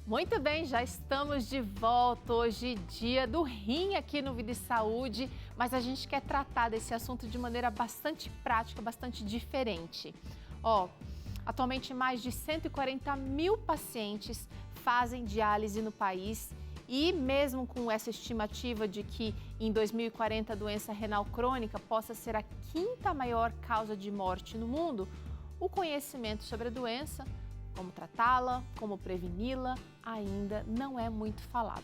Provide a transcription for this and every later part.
Muito bem, já estamos de volta. Hoje, dia do rim aqui no Vida e Saúde, mas a gente quer tratar desse assunto de maneira bastante prática, bastante diferente. Atualmente mais de 140 mil pacientes fazem diálise no país e mesmo com essa estimativa de que em 2040 a doença renal crônica possa ser a quinta maior causa de morte no mundo, o conhecimento sobre a doença, como tratá-la, como preveni-la, ainda não é muito falado.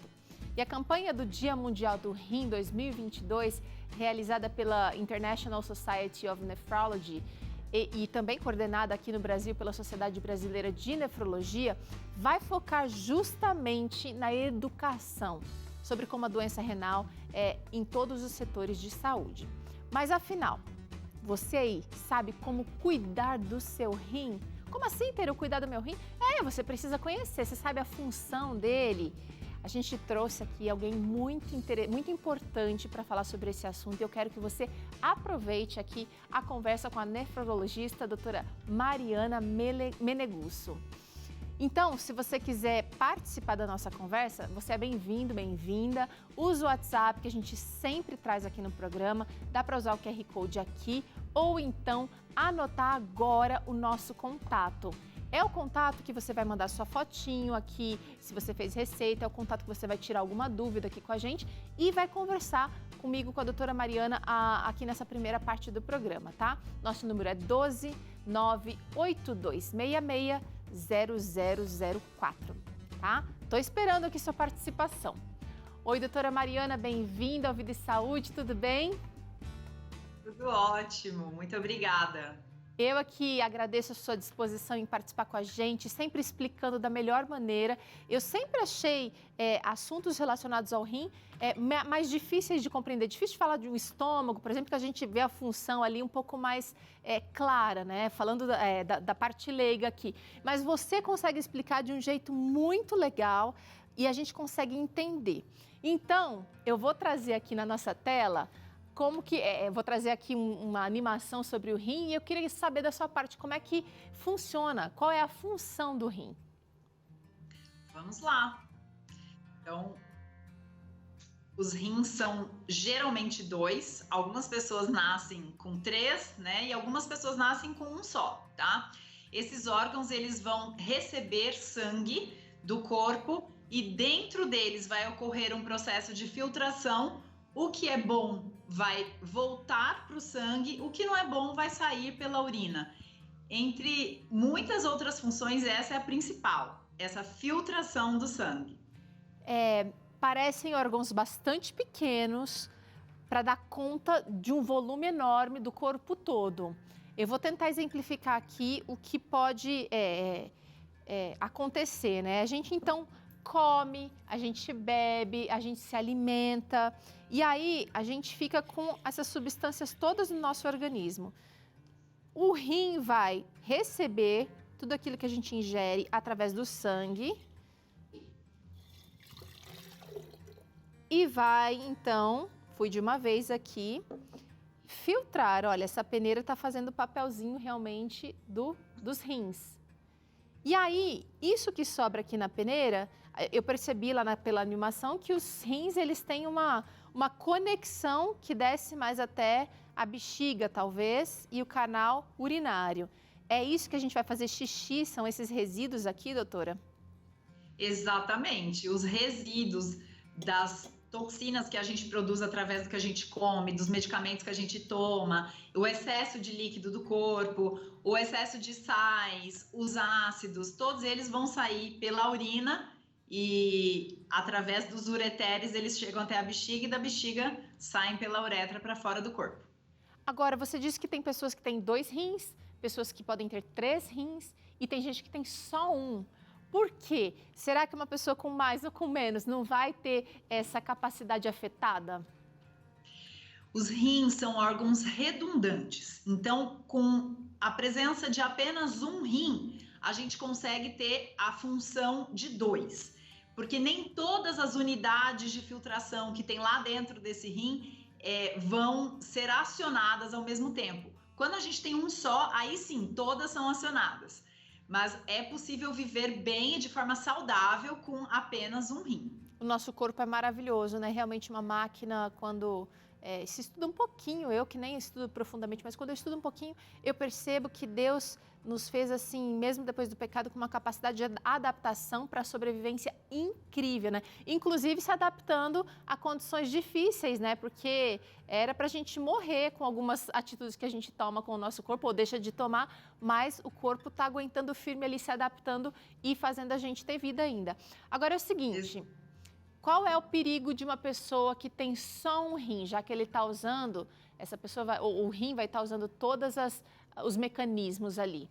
E a campanha do Dia Mundial do Rim 2022, realizada pela International Society of Nephrology e também coordenada aqui no Brasil pela Sociedade Brasileira de Nefrologia, vai focar justamente na educação sobre como a doença renal é em todos os setores de saúde. Mas afinal, você aí sabe como cuidar do seu rim? Como assim ter o cuidado do meu rim? Você precisa conhecer, você sabe a função dele. A gente trouxe aqui alguém muito importante para falar sobre esse assunto e eu quero que você aproveite aqui a conversa com a nefrologista, a doutora Mariana Menegusso. Então, se você quiser participar da nossa conversa, você é bem-vindo, bem-vinda. Use o WhatsApp que a gente sempre traz aqui no programa. Dá para usar o QR Code aqui ou então anotar agora o nosso contato. É o contato que você vai mandar sua fotinho aqui, se você fez receita, é o contato que você vai tirar alguma dúvida aqui com a gente e vai conversar comigo, com a doutora Mariana, aqui nessa primeira parte do programa, tá? Nosso número é 12 98266 0004, tá? Tô esperando aqui sua participação. Oi, doutora Mariana, bem-vinda ao Vida e Saúde, tudo bem? Tudo ótimo, muito obrigada. Eu aqui agradeço a sua disposição em participar com a gente, sempre explicando da melhor maneira. Eu sempre achei assuntos relacionados ao rim mais difíceis de compreender. Difícil de falar de um estômago, por exemplo, que a gente vê a função ali um pouco mais clara, né? Falando da parte leiga aqui. Mas você consegue explicar de um jeito muito legal e a gente consegue entender. Então, eu vou trazer aqui na nossa tela vou trazer aqui uma animação sobre o rim e eu queria saber da sua parte como é que funciona, qual é a função do rim. Vamos lá. Então, os rins são geralmente 2, algumas pessoas nascem com 3, né? E algumas pessoas nascem com um só, tá? Esses órgãos, eles vão receber sangue do corpo e dentro deles vai ocorrer um processo de filtração. O que é bom vai voltar para o sangue, o que não é bom vai sair pela urina. Entre muitas outras funções, essa é a principal, essa filtração do sangue. Parecem órgãos bastante pequenos para dar conta de um volume enorme do corpo todo. Eu vou tentar exemplificar aqui o que pode acontecer, né? A gente, então, come, a gente bebe, a gente se alimenta e aí a gente fica com essas substâncias todas no nosso organismo. O rim vai receber tudo aquilo que a gente ingere através do sangue e vai, então, fui de uma vez aqui, filtrar. Olha, essa peneira está fazendo o papelzinho realmente dos rins. E aí, isso que sobra aqui na peneira, eu percebi lá pela animação que os rins, eles têm uma conexão que desce mais até a bexiga, talvez, e o canal urinário. É isso que a gente vai fazer xixi, são esses resíduos aqui, doutora? Exatamente, os resíduos das toxinas que a gente produz através do que a gente come, dos medicamentos que a gente toma, o excesso de líquido do corpo, o excesso de sais, os ácidos, todos eles vão sair pela urina e através dos ureteres eles chegam até a bexiga e da bexiga saem pela uretra para fora do corpo. Agora, você disse que tem pessoas que têm 2 rins, pessoas que podem ter 3 rins e tem gente que tem só um. Por quê? Será que uma pessoa com mais ou com menos não vai ter essa capacidade afetada? Os rins são órgãos redundantes, então com a presença de apenas um rim, a gente consegue ter a função de 2, porque nem todas as unidades de filtração que tem lá dentro desse rim vão ser acionadas ao mesmo tempo. Quando a gente tem um só, aí sim, todas são acionadas. mas é possível viver bem e de forma saudável com apenas um rim. O nosso corpo é maravilhoso, né? Realmente uma máquina, quando se estuda um pouquinho, eu que nem estudo profundamente, mas quando eu estudo um pouquinho, eu percebo que Deus nos fez assim, mesmo depois do pecado, com uma capacidade de adaptação para a sobrevivência incrível, né? Inclusive se adaptando a condições difíceis, né? Porque era para a gente morrer com algumas atitudes que a gente toma com o nosso corpo ou deixa de tomar, mas o corpo está aguentando firme ali, se adaptando e fazendo a gente ter vida ainda. Agora é o seguinte... Qual é o perigo de uma pessoa que tem só um rim, já que ele está usando, essa pessoa o rim vai estar usando todos os mecanismos ali?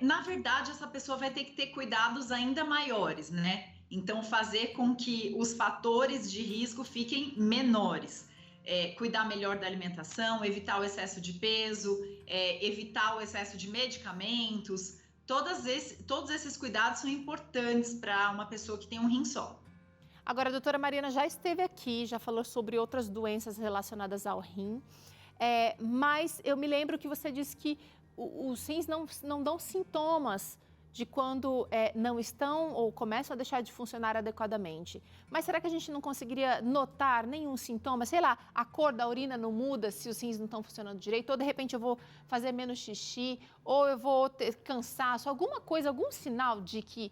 Na verdade, essa pessoa vai ter que ter cuidados ainda maiores, né? Então, fazer com que os fatores de risco fiquem menores. Cuidar melhor da alimentação, evitar o excesso de peso, evitar o excesso de medicamentos. Todos esses cuidados são importantes para uma pessoa que tem um rim só. Agora, a doutora Mariana já esteve aqui, já falou sobre outras doenças relacionadas ao rim, mas eu me lembro que você disse que os rins não dão sintomas de quando não estão ou começam a deixar de funcionar adequadamente. Mas será que a gente não conseguiria notar nenhum sintoma? Sei lá, a cor da urina não muda se os rins não estão funcionando direito, ou de repente eu vou fazer menos xixi, ou eu vou ter cansaço, alguma coisa, algum sinal de que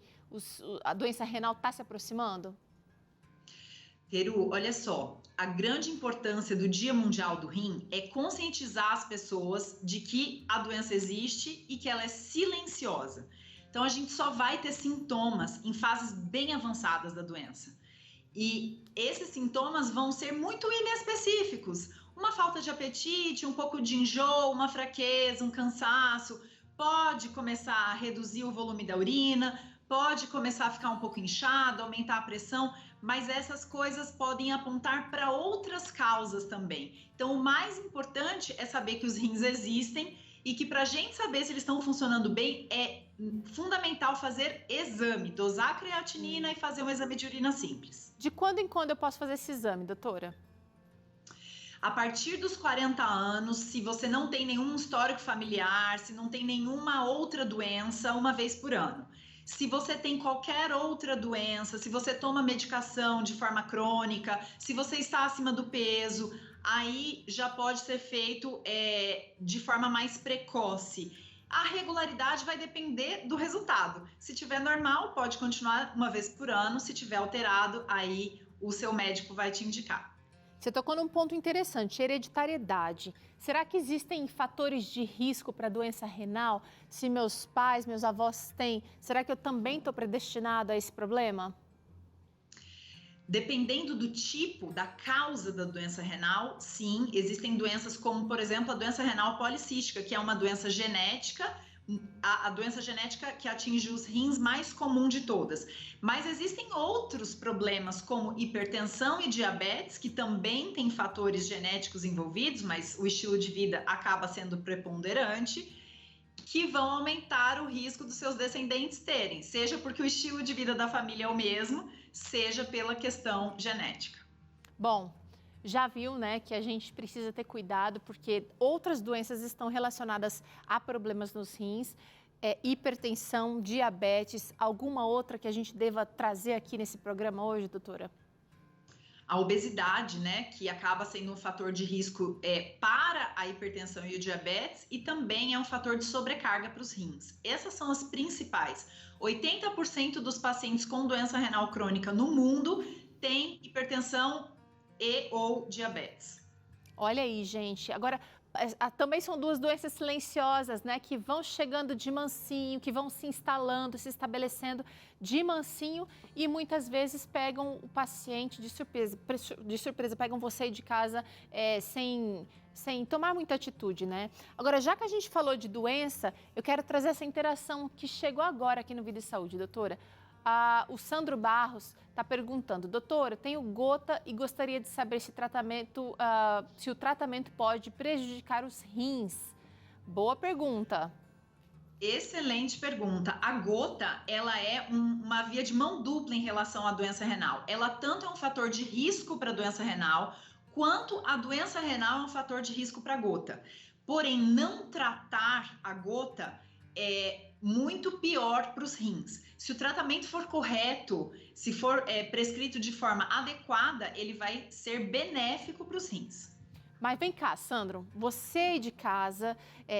a doença renal está se aproximando? Peru, olha só, a grande importância do Dia Mundial do Rim é conscientizar as pessoas de que a doença existe e que ela é silenciosa. Então, a gente só vai ter sintomas em fases bem avançadas da doença. E esses sintomas vão ser muito inespecíficos. Uma falta de apetite, um pouco de enjoo, uma fraqueza, um cansaço. Pode começar a reduzir o volume da urina, pode começar a ficar um pouco inchado, aumentar a pressão, mas essas coisas podem apontar para outras causas também. Então, o mais importante é saber que os rins existem e que para a gente saber se eles estão funcionando bem, é fundamental fazer exame, dosar a creatinina e fazer um exame de urina simples. De quando em quando eu posso fazer esse exame, doutora? A partir dos 40 anos, se você não tem nenhum histórico familiar, se não tem nenhuma outra doença, uma vez por ano. Se você tem qualquer outra doença, se você toma medicação de forma crônica, se você está acima do peso, aí já pode ser feito de forma mais precoce. A regularidade vai depender do resultado. Se tiver normal, pode continuar uma vez por ano. Se tiver alterado, aí o seu médico vai te indicar. Você tocou num ponto interessante, hereditariedade. Será que existem fatores de risco para a doença renal? Se meus pais, meus avós têm, será que eu também estou predestinado a esse problema? Dependendo do tipo, da causa da doença renal, sim, existem doenças como, por exemplo, a doença renal policística, que é uma doença genética, a doença genética que atinge os rins mais comum de todas. Mas existem outros problemas, como hipertensão e diabetes, que também têm fatores genéticos envolvidos, mas o estilo de vida acaba sendo preponderante, que vão aumentar o risco dos seus descendentes terem, seja porque o estilo de vida da família é o mesmo, seja pela questão genética. Bom, já viu, né, que a gente precisa ter cuidado porque outras doenças estão relacionadas a problemas nos rins, hipertensão, diabetes, alguma outra que a gente deva trazer aqui nesse programa hoje, doutora? A obesidade, né, que acaba sendo um fator de risco para a hipertensão e o diabetes e também é um fator de sobrecarga para os rins. Essas são as principais. 80% dos pacientes com doença renal crônica no mundo têm hipertensão e ou diabetes. Olha aí, gente. Agora, também são duas doenças silenciosas, né? Que vão chegando de mansinho, que vão se instalando, se estabelecendo de mansinho e muitas vezes pegam o paciente de surpresa, pegam você de casa sem tomar muita atitude, né? Agora, já que a gente falou de doença, eu quero trazer essa interação que chegou agora aqui no Vida e Saúde, doutora. O Sandro Barros está perguntando, doutora, tenho gota e gostaria de saber se o tratamento pode prejudicar os rins. Boa pergunta. Excelente pergunta. A gota, ela é uma via de mão dupla em relação à doença renal. Ela tanto é um fator de risco para a doença renal, quanto a doença renal é um fator de risco para a gota. Porém, não tratar a gota muito pior para os rins. Se o tratamento for correto, se for prescrito de forma adequada, ele vai ser benéfico para os rins. Mas vem cá, Sandro, você aí de casa,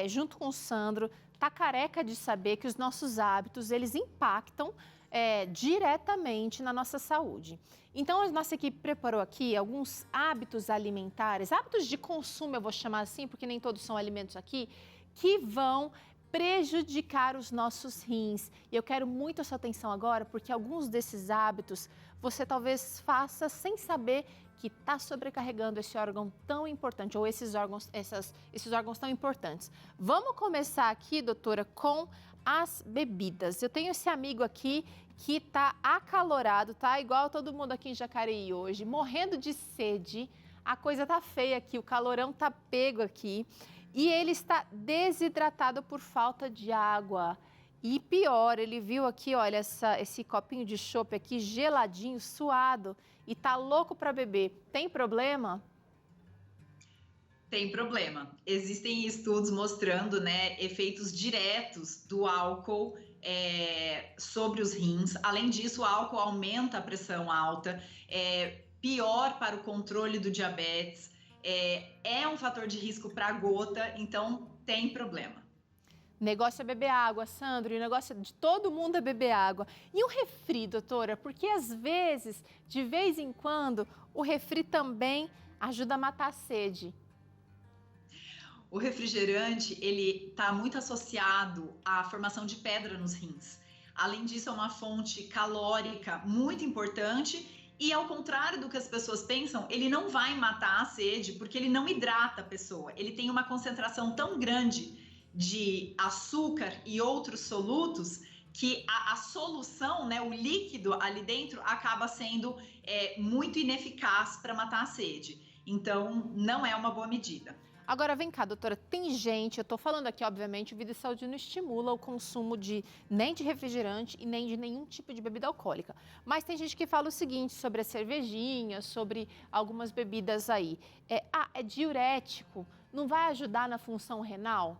junto com o Sandro, tá careca de saber que os nossos hábitos, eles impactam diretamente na nossa saúde. Então, a nossa equipe preparou aqui alguns hábitos alimentares, hábitos de consumo, eu vou chamar assim, porque nem todos são alimentos aqui, que vão prejudicar os nossos rins. E eu quero muito a sua atenção agora, porque alguns desses hábitos você talvez faça sem saber que está sobrecarregando esse órgão tão importante, ou esses órgãos tão importantes. Vamos começar aqui, doutora, com as bebidas. Eu tenho esse amigo aqui que está acalorado, tá? Igual todo mundo aqui em Jacareí hoje, morrendo de sede. A coisa tá feia aqui, o calorão tá pego aqui. E ele está desidratado por falta de água. E pior, ele viu aqui, olha, esse copinho de chopp aqui geladinho, suado, e tá louco para beber. Tem problema? Tem problema. Existem estudos mostrando, né, efeitos diretos do álcool sobre os rins. Além disso, o álcool aumenta a pressão alta, pior para o controle do diabetes, é um fator de risco para a gota, então tem problema. O negócio é beber água, Sandro, e o negócio de todo mundo é beber água. E o refri, doutora? Porque às vezes, de vez em quando, o refri também ajuda a matar a sede. O refrigerante, ele está muito associado à formação de pedra nos rins. Além disso, é uma fonte calórica muito importante e, ao contrário do que as pessoas pensam, ele não vai matar a sede porque ele não hidrata a pessoa. Ele tem uma concentração tão grande de açúcar e outros solutos que a solução, né, o líquido ali dentro acaba sendo muito ineficaz para matar a sede. Então, não é uma boa medida. Agora, vem cá, doutora, tem gente, eu tô falando aqui, obviamente, o Vida e Saúde não estimula o consumo nem de refrigerante e nem de nenhum tipo de bebida alcoólica. Mas tem gente que fala o seguinte sobre a cervejinha, sobre algumas bebidas aí. É diurético, não vai ajudar na função renal?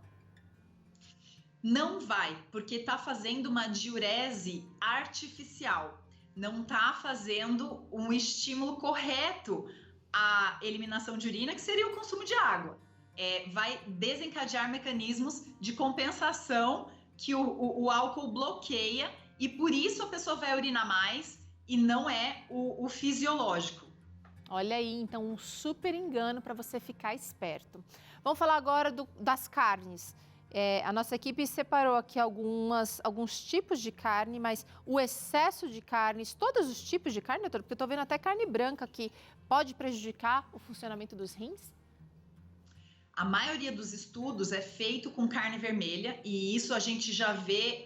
Não vai, porque está fazendo uma diurese artificial. Não está fazendo um estímulo correto à eliminação de urina, que seria o consumo de água. Vai desencadear mecanismos de compensação que o álcool bloqueia e por isso a pessoa vai urinar mais e não é o fisiológico. Olha aí, então um super engano para você ficar esperto. Vamos falar agora das carnes. A nossa equipe separou aqui alguns tipos de carne, mas o excesso de carnes, todos os tipos de carne, doutor, porque eu estou vendo até carne branca aqui, pode prejudicar o funcionamento dos rins? A maioria dos estudos é feito com carne vermelha e isso a gente já vê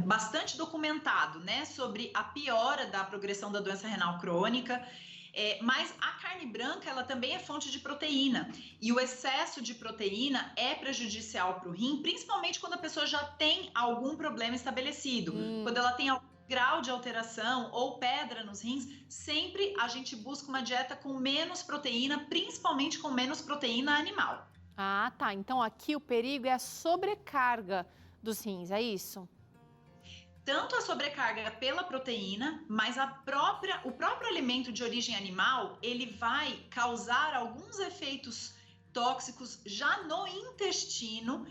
bastante documentado, né, sobre a piora da progressão da doença renal crônica. Mas a carne branca, ela também é fonte de proteína e o excesso de proteína é prejudicial para o rim, principalmente quando a pessoa já tem algum problema estabelecido, quando ela tem algum grau de alteração ou pedra nos rins, sempre a gente busca uma dieta com menos proteína, principalmente com menos proteína animal. Ah, tá. Então aqui o perigo é a sobrecarga dos rins, é isso? Tanto a sobrecarga pela proteína, mas o próprio alimento de origem animal, ele vai causar alguns efeitos tóxicos já no intestino,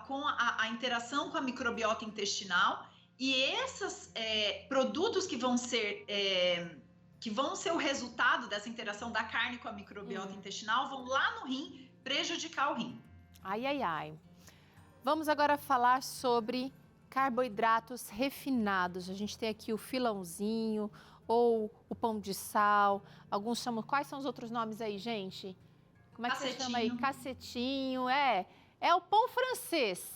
com a interação com a microbiota intestinal, e esses produtos que vão ser o resultado dessa interação da carne com a microbiota intestinal vão lá no rim prejudicar o rim. Ai, ai, ai. Vamos agora falar sobre carboidratos refinados. A gente tem aqui o filãozinho ou o pão de sal. Alguns chamam... Quais são os outros nomes aí, gente? Como é que você chama aí? Cacetinho. É o pão francês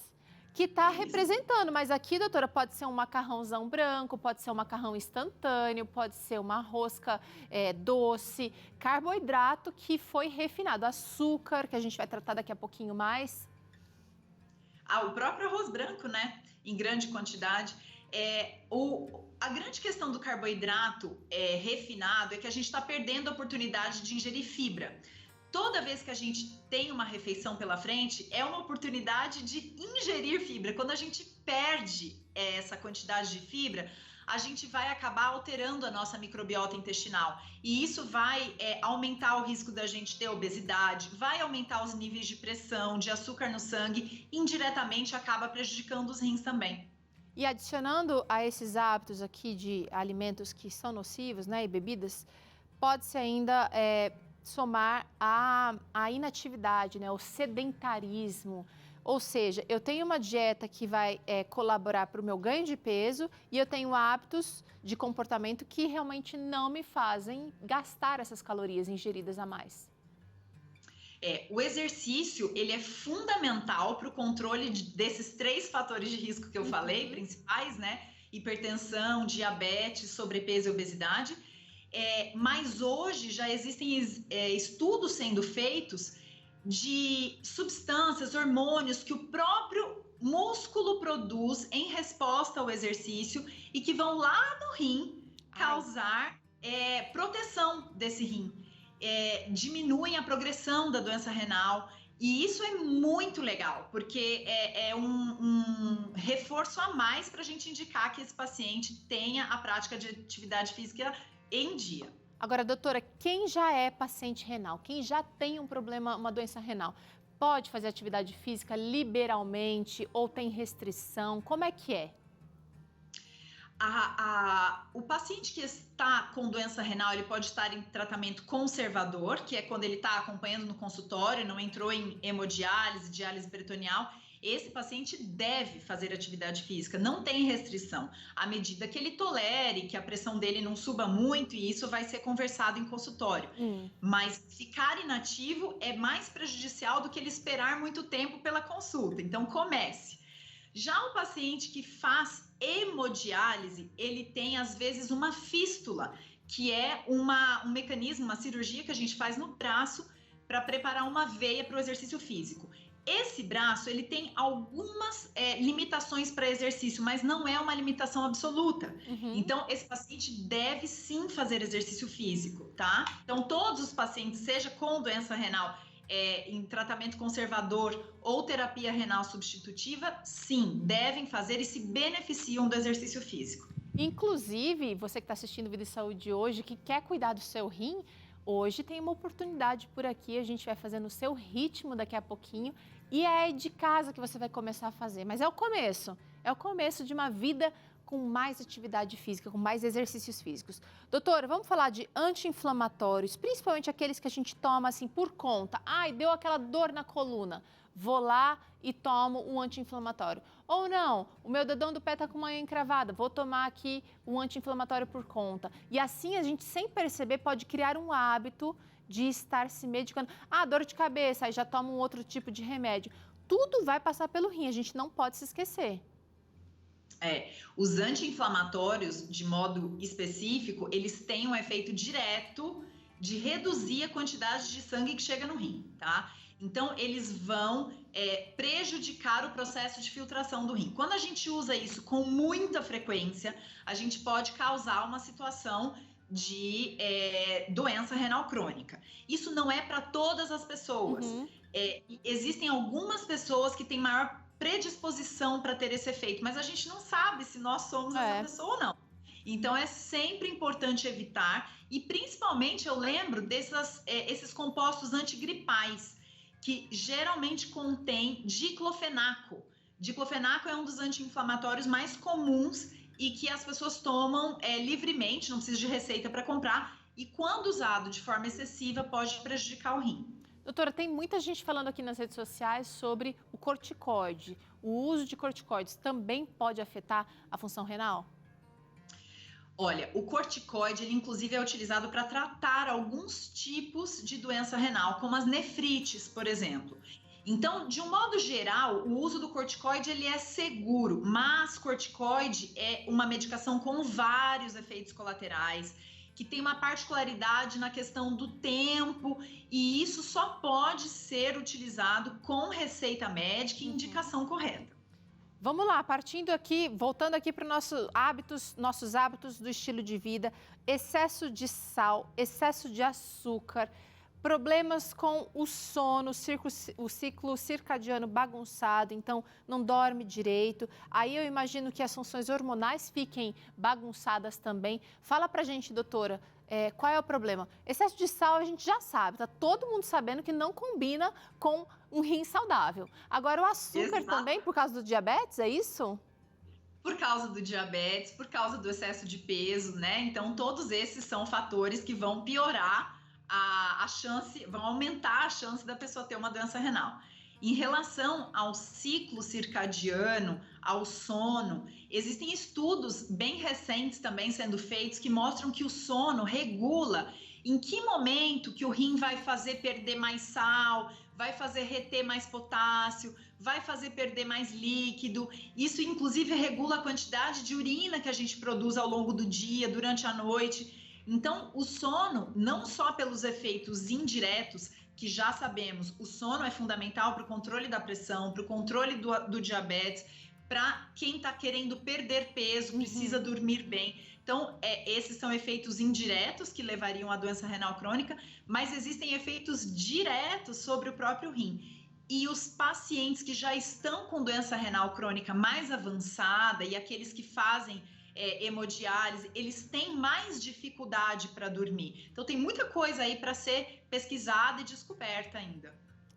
que está representando. Mas aqui, doutora, pode ser um macarrãozão branco, pode ser um macarrão instantâneo, pode ser uma rosca doce. Carboidrato que foi refinado. Açúcar, que a gente vai tratar daqui a pouquinho mais. O próprio arroz branco, né? Em grande quantidade. A grande questão do carboidrato refinado é que a gente está perdendo a oportunidade de ingerir fibra. toda vez que a gente tem uma refeição pela frente, é uma oportunidade de ingerir fibra. Quando a gente perde essa quantidade de fibra, a gente vai acabar alterando a nossa microbiota intestinal. E isso vai aumentar o risco da gente ter obesidade, vai aumentar os níveis de pressão, de açúcar no sangue, indiretamente acaba prejudicando os rins também. E adicionando a esses hábitos aqui de alimentos que são nocivos, né, e bebidas, pode-se ainda somar a inatividade, né, o sedentarismo. Ou seja, eu tenho uma dieta que vai colaborar para o meu ganho de peso e eu tenho hábitos de comportamento que realmente não me fazem gastar essas calorias ingeridas a mais. O exercício, ele é fundamental para o controle desses 3 fatores de risco que eu falei, principais, né? Hipertensão, diabetes, sobrepeso e obesidade. Mas hoje já existem estudos sendo feitos de substâncias, hormônios que o próprio músculo produz em resposta ao exercício e que vão lá no rim causar proteção desse rim. Diminuem a progressão da doença renal e isso é muito legal, porque é um reforço a mais para a gente indicar que esse paciente tenha a prática de atividade física em dia. Agora, doutora, quem já é paciente renal, quem já tem um problema, uma doença renal, pode fazer atividade física liberalmente ou tem restrição? Como é que é? O paciente que está com doença renal, ele pode estar em tratamento conservador, que é quando ele está acompanhando no consultório, não entrou em hemodiálise, diálise peritoneal. Esse paciente deve fazer atividade física, não tem restrição, à medida que ele tolere, que a pressão dele não suba muito, e isso vai ser conversado em consultório. Mas ficar inativo é mais prejudicial do que ele esperar muito tempo pela consulta, então comece. Já o paciente que faz hemodiálise, ele tem às vezes uma fístula, que é um mecanismo, uma cirurgia que a gente faz no braço para preparar uma veia para o exercício físico. Esse braço, ele tem algumas limitações para exercício, mas não é uma limitação absoluta. Então, esse paciente deve sim fazer exercício físico, tá? Então, todos os pacientes, seja com doença renal, em tratamento conservador ou terapia renal substitutiva, sim, devem fazer e se beneficiam do exercício físico. Inclusive, você que está assistindo o Vida e Saúde hoje, que quer cuidar do seu rim, hoje tem uma oportunidade por aqui, a gente vai fazer no seu ritmo daqui a pouquinho e é de casa que você vai começar a fazer, mas é o começo de uma vida com mais atividade física, com mais exercícios físicos. Doutora, vamos falar de anti-inflamatórios, principalmente aqueles que a gente toma assim por conta. Ai, deu aquela dor na coluna, vou lá e tomo um anti-inflamatório. Ou não, o meu dedão do pé está com uma unha encravada, vou tomar aqui um anti-inflamatório por conta. E assim a gente, sem perceber, pode criar um hábito de estar se medicando. Ah, dor de cabeça, aí já toma um outro tipo de remédio. Tudo vai passar pelo rim, a gente não pode se esquecer. Os anti-inflamatórios, de modo específico, eles têm um efeito direto de reduzir a quantidade de sangue que chega no rim, tá? Então, eles vão prejudicar o processo de filtração do rim. Quando a gente usa isso com muita frequência, a gente pode causar uma situação de doença renal crônica. Isso não é para todas as pessoas. Existem algumas pessoas que têm maior predisposição para ter esse efeito, mas a gente não sabe se nós somos essa pessoa ou não. Então, é sempre importante evitar, e principalmente eu lembro esses compostos antigripais, que geralmente contém diclofenaco. Diclofenaco é um dos anti-inflamatórios mais comuns e que as pessoas tomam livremente, não precisa de receita para comprar, e quando usado de forma excessiva pode prejudicar o rim. Doutora, tem muita gente falando aqui nas redes sociais sobre o corticoide. O uso de corticoides também pode afetar a função renal? Olha, o corticoide, ele inclusive é utilizado para tratar alguns tipos de doença renal, como as nefrites, por exemplo. Então, de um modo geral, o uso do corticoide ele é seguro, mas corticoide é uma medicação com vários efeitos colaterais, que tem uma particularidade na questão do tempo, e isso só pode ser utilizado com receita médica e indicação correta. Vamos lá, partindo aqui, voltando aqui para os nossos hábitos do estilo de vida, excesso de sal, excesso de açúcar, Problemas com o sono, o ciclo circadiano bagunçado, então não dorme direito. Aí eu imagino que as funções hormonais fiquem bagunçadas também. Fala pra gente, doutora, qual é o problema? Excesso de sal a gente já sabe, tá todo mundo sabendo que não combina com um rim saudável. Agora o açúcar também, por causa do diabetes, é isso? Por causa do diabetes, por causa do excesso de peso, né? Então, todos esses são fatores que vão piorar a chance, vão aumentar a chance da pessoa ter uma doença renal. Em relação ao ciclo circadiano, ao sono, existem estudos bem recentes também sendo feitos que mostram que o sono regula em que momento que o rim vai fazer perder mais sal, vai fazer reter mais potássio, vai fazer perder mais líquido. Isso, inclusive, regula a quantidade de urina que a gente produz ao longo do dia, durante a noite. Então, o sono, não só pelos efeitos indiretos, que já sabemos, o sono é fundamental para o controle da pressão, para o controle do diabetes, para quem está querendo perder peso, precisa dormir bem. Então, esses são efeitos indiretos que levariam à doença renal crônica, mas existem efeitos diretos sobre o próprio rim. E os pacientes que já estão com doença renal crônica mais avançada e aqueles que fazem hemodiálise, eles têm mais dificuldade para dormir. Então, tem muita coisa aí para ser pesquisada e descoberta ainda.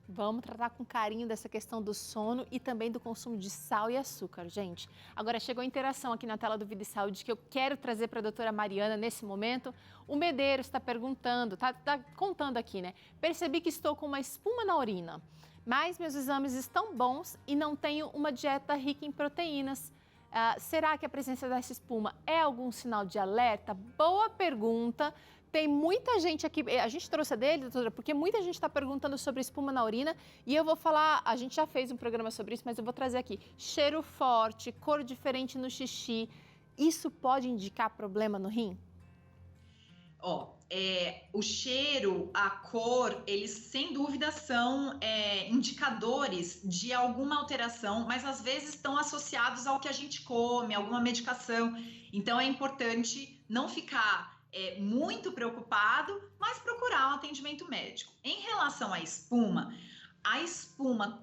Vamos tratar com carinho dessa questão do sono e também do consumo de sal e açúcar, gente. Agora, chegou a interação aqui na tela do Vida e Saúde que eu quero trazer para a doutora Mariana nesse momento. O Medeiros está perguntando, está contando aqui, né? Percebi que estou com uma espuma na urina, mas meus exames estão bons e não tenho uma dieta rica em proteínas. Será que a presença dessa espuma é algum sinal de alerta? Boa pergunta. Tem muita gente aqui, a gente trouxe a dele, doutora, porque muita gente está perguntando sobre espuma na urina e eu vou falar, a gente já fez um programa sobre isso, mas eu vou trazer aqui. Cheiro forte, cor diferente no xixi, isso pode indicar problema no rim? O cheiro, a cor, eles sem dúvida são indicadores de alguma alteração, mas às vezes estão associados ao que a gente come, alguma medicação. Então é importante não ficar muito preocupado, mas procurar um atendimento médico. Em relação à espuma,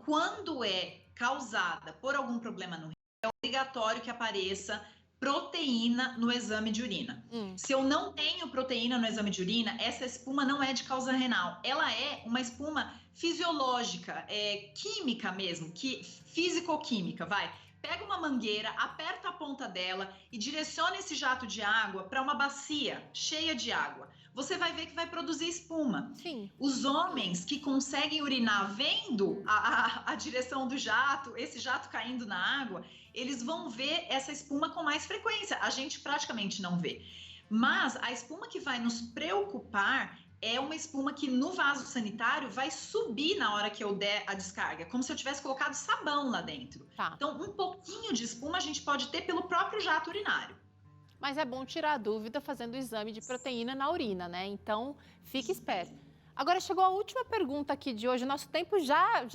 quando é causada por algum problema no rim, é obrigatório que apareça proteína no exame de urina. Se eu não tenho proteína no exame de urina, essa espuma não é de causa renal. Ela é uma espuma fisiológica, química mesmo, físico-química, vai. Pega uma mangueira, aperta a ponta dela e direciona esse jato de água para uma bacia cheia de água. Você vai ver que vai produzir espuma. Sim. Os homens que conseguem urinar vendo a direção do jato, esse jato caindo na água, eles vão ver essa espuma com mais frequência. A gente praticamente não vê. Mas a espuma que vai nos preocupar é uma espuma que no vaso sanitário vai subir na hora que eu der a descarga, como se eu tivesse colocado sabão lá dentro. Tá. Então, um pouquinho de espuma a gente pode ter pelo próprio jato urinário. Mas é bom tirar a dúvida fazendo o exame de proteína na urina, né? Então, fique esperto. Agora, chegou a última pergunta aqui de hoje. O nosso tempo já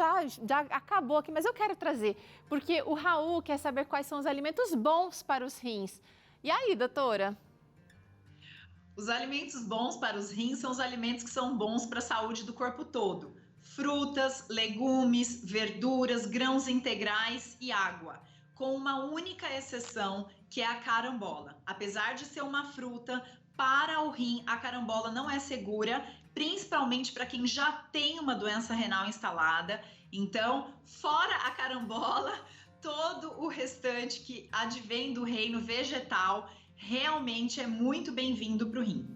acabou aqui, mas eu quero trazer, porque o Raul quer saber quais são os alimentos bons para os rins. E aí, doutora? Os alimentos bons para os rins são os alimentos que são bons para a saúde do corpo todo. Frutas, legumes, verduras, grãos integrais e água, com uma única exceção, que é a carambola. Apesar de ser uma fruta, para o rim, a carambola não é segura, principalmente para quem já tem uma doença renal instalada. Então, fora a carambola, todo o restante que advém do reino vegetal realmente é muito bem-vindo para o rim.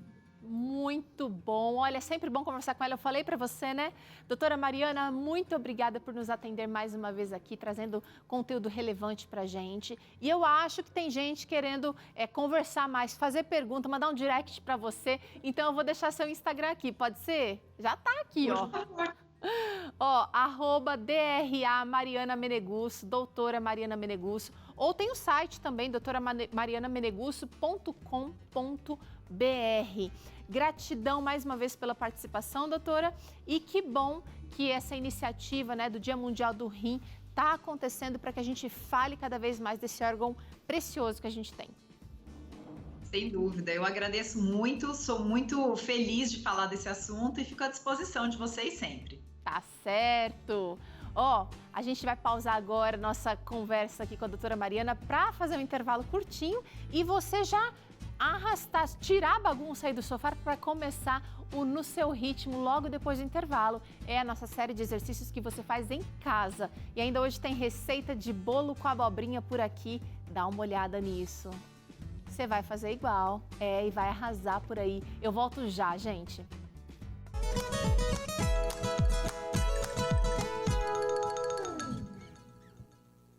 Muito bom. Olha, é sempre bom conversar com ela. Eu falei para você, né? Doutora Mariana, muito obrigada por nos atender mais uma vez aqui, trazendo conteúdo relevante para a gente. E eu acho que tem gente querendo conversar mais, fazer pergunta, mandar um direct para você. Então, eu vou deixar seu Instagram aqui, pode ser? Já tá aqui, ó. @DRA Mariana Menegusso, doutora Mariana Menegusso, ou tem o site também, doutoramarianamenegusso.com.br. Gratidão mais uma vez pela participação, doutora, e que bom que essa iniciativa, né, do Dia Mundial do Rim está acontecendo para que a gente fale cada vez mais desse órgão precioso que a gente tem. Sem dúvida. Eu agradeço muito, sou muito feliz de falar desse assunto e fico à disposição de vocês sempre. Tá certo. Ó, a gente vai pausar agora nossa conversa aqui com a doutora Mariana para fazer um intervalo curtinho e você já arrastar, tirar a bagunça aí do sofá para começar o No Seu Ritmo logo depois do intervalo. É a nossa série de exercícios que você faz em casa. E ainda hoje tem receita de bolo com abobrinha por aqui. Dá uma olhada nisso. Você vai fazer igual, e vai arrasar por aí. Eu volto já, gente.